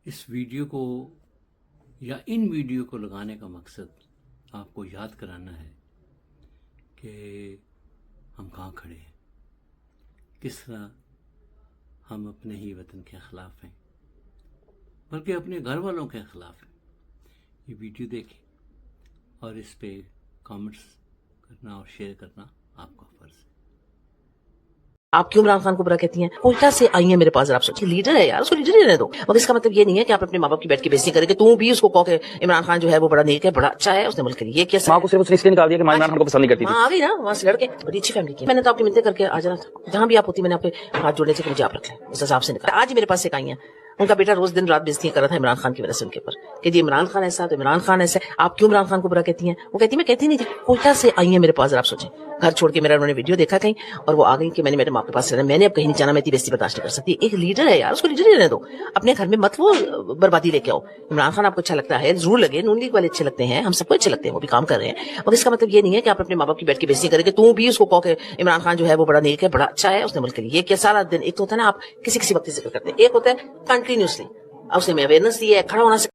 اس video کو یا in video کو لگانے کا مقصد آپ کو یاد کرانا ہے کہ ہم کہاں کھڑے ہیں، کس طرح ہم اپنے ہی وطن کے خلاف ہیں، بلکہ اپنے گھر والوں کے خلاف ہیں۔ یہ ویڈیو دیکھیں اور اس پہ کامنٹس کرنا اور شیئر کرنا آپ کا فرض ہے۔ آپ کیوں عمران خان کو برا کہتی ہیں؟ کوئٹہ سے آئی ہیں میرے پاس، آپ سوچیں لیڈر ہے یار، اس کو لیڈر ہی رہنے دو۔ مگر اس کا مطلب یہ نہیں ہے کہ آپ اپنے ماں باپ کی بیٹھ کے بےزتی کریں کہ تم بھی اس کو کہو کہ عمران خان جو ہے وہ بڑا نیک ہے، بڑا اچھا ہے، اس نے ملک کے لیے یہ کیا۔ ماں کو صرف اس لیے نکال دیا کہ ماں عمران خان کو پسند نہیں کرتی تھی۔ ماں آ گئی نا وہاں سے لڑ کے، بڑی اچھی فیملی کی۔ میں نے تو آپ کی منتیں کر کے آ جانا تھا، جہاں بھی آپ ہوتی میں نے آپ کے ہاتھ جوڑنے سے کہ مجھے آپ رکھ لیں، اس حساب سے نکال۔ آج ہی میرے پاس ایک آئی ہیں، ان کا بیٹا روز دن رات بےزتیاں کر رہا تھا عمران خان کی وجہ سے ان کے اوپر کہ جی عمران خان ایسا تو عمران خان ایسا۔ آپ کیوں عمران خان کو برا کہتی ہیں؟ وہ کہتی میں کہتی نہیں تھی، کوئٹہ سے آئی ہیں میرے پاس، آپ سوچیں گھر چھوڑ کے میرا انہوں نے ویڈیو دیکھا کہیں اور وہ آ گئی کہ میں نے میرے ماں کے پاس رہنا، میں نے اب کہیں نہیں جانا، میں اتنی بےزتی برداشت نہیں کر سکتی۔ ایک لیڈر ہے یار، اس کو لیڈر ہی رہنے دو، اپنے گھر میں مت وہ بربادی لے کے آؤ۔ عمران خان آپ کو اچھا لگتا ہے ضرور لگے، نون لیگ والے اچھے لگتے ہیں، ہم سب کو اچھے لگتے ہیں، وہ بھی کام کر رہے ہیں، مگر اس کا مطلب یہ نہیں ہے کہ آپ اپنے ماں باپ کی بیٹھ کے بےزتی کریں کہ تم بھی اس کو کہو کہ عمران خان جو ہے وہ بڑا نیک ہے، بڑا اچھا ہے، اس نے ملک کے لیے یہ کیا۔ سارا دن ایک تو ہوتا ہے نا آپ کسی وقت ذکر کرتے ہیں، ایک ہوتا ہے کنٹینیوسلی، اس نے میں اویئرنس دی ہے، کھڑا ہونا